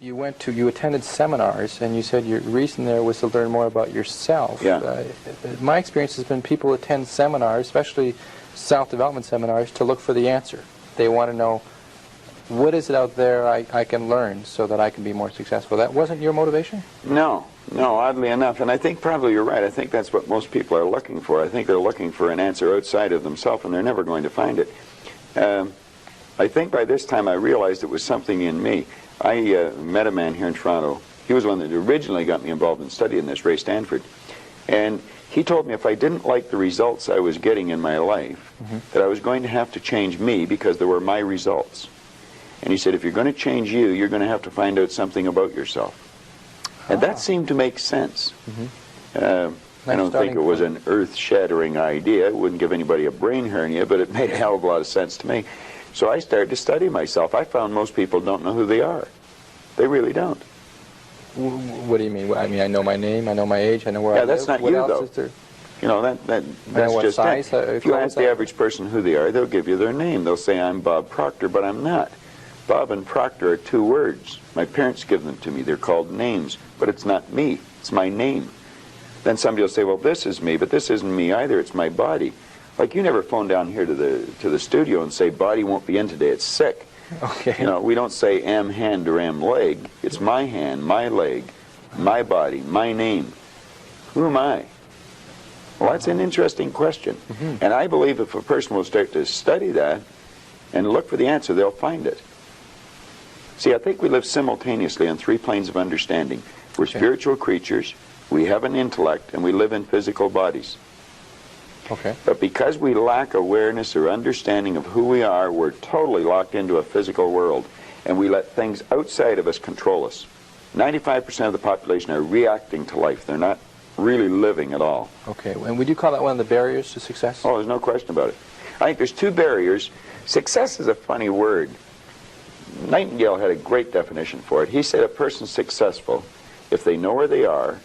you attended seminars, and you said your reason there was to learn more about yourself. Yeah. My experience has been people attend seminars, especially self-development seminars, to look for the answer. They want to know, what is it out there I can learn so that I can be more successful? That wasn't your motivation? No, oddly enough. And I think probably you're right. I think that's what most people are looking for. I think they're looking for an answer outside of themselves, and they're never going to find it. I think by this time I realized it was something in me. I met a man here in Toronto. He was the one that originally got me involved in studying this, Ray Stanford. And he told me if I didn't like the results I was getting in my life, that I was going to have to change me because they were my results. And he said, if you're going to change you, you're going to have to find out something about yourself. And that seemed to make sense. I don't think it was an earth-shattering idea. It wouldn't give anybody a brain hernia, but it made a hell of a lot of sense to me. So I started to study myself. I found most people don't know who they are. They really don't. What do you mean? I mean, I know my name, I know my age, I know where I live. Yeah, that's not what you, else though. Is there? You know, that's just size, it. If you ask the average person who they are, they'll give you their name. They'll say, I'm Bob Proctor, but I'm not. Bob and Proctor are two words. My parents give them to me. They're called names, but it's not me. It's my name. Then somebody will say, well, this is me, but this isn't me either. It's my body. Like, you never phone down here to the studio and say, body won't be in today, it's sick. Okay. You know, we don't say am hand or am leg. It's my hand, my leg, my body, my name. Who am I? Well, that's an interesting question. And I believe if a person will start to study that and look for the answer, they'll find it. See, I think we live simultaneously on three planes of understanding. We're spiritual creatures, we have an intellect, and we live in physical bodies. Okay. But because we lack awareness or understanding of who we are, we're totally locked into a physical world, and we let things outside of us control us. 95% of the population are reacting to life. They're not really living at all. Okay. And would you call that one of the barriers to success? Oh, there's no question about it. I think there's two barriers. Success is a funny word. Nightingale had a great definition for it. He said a person's successful if they know where they are,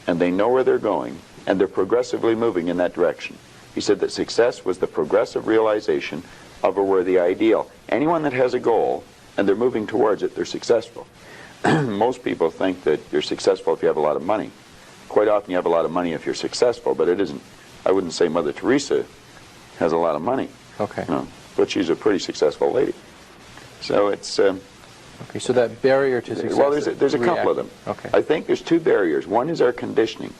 and they know where they're going, and they're progressively moving in that direction. He said that success was the progressive realization of a worthy ideal. Anyone that has a goal and they're moving towards it, they're successful. Most people think that you're successful if you have a lot of money. Quite often you have a lot of money if you're successful, but it isn't. I wouldn't say Mother Teresa has a lot of money. Okay. No, but she's a pretty successful lady. So it's... okay, so that barrier to success... Well, there's a couple of them. Okay. I think there's two barriers. One is our conditioning.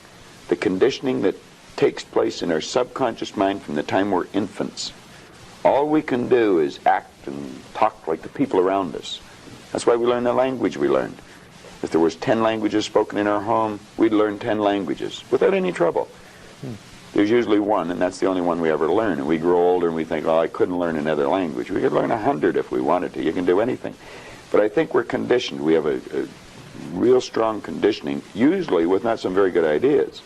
The conditioning that takes place in our subconscious mind from the time we're infants. All we can do is act and talk like the people around us. That's why we learn the language we learned. If there was 10 languages spoken in our home, we'd learn 10 languages without any trouble. There's usually one, and that's the only one we ever learn. And we grow older and we think, oh, I couldn't learn another language. We could learn 100 if we wanted to. You can do anything. But I think we're conditioned. We have a real strong conditioning, usually with not some very good ideas.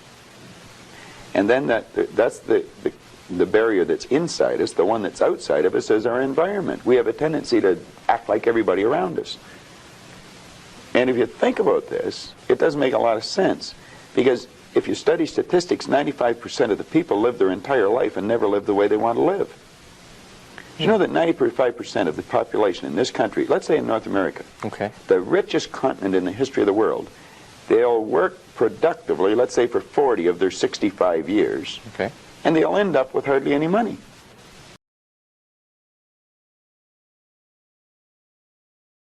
And then that's the barrier that's inside us. The one that's outside of us is our environment. We have a tendency to act like everybody around us. And if you think about this, it does make a lot of sense. Because if you study statistics, 95% of the people live their entire life and never live the way they want to live. You know that 95% of the population in this country, let's say in North America, the richest continent in the history of the world, they'll work productively, let's say for 40 of their 65 years, and they'll end up with hardly any money.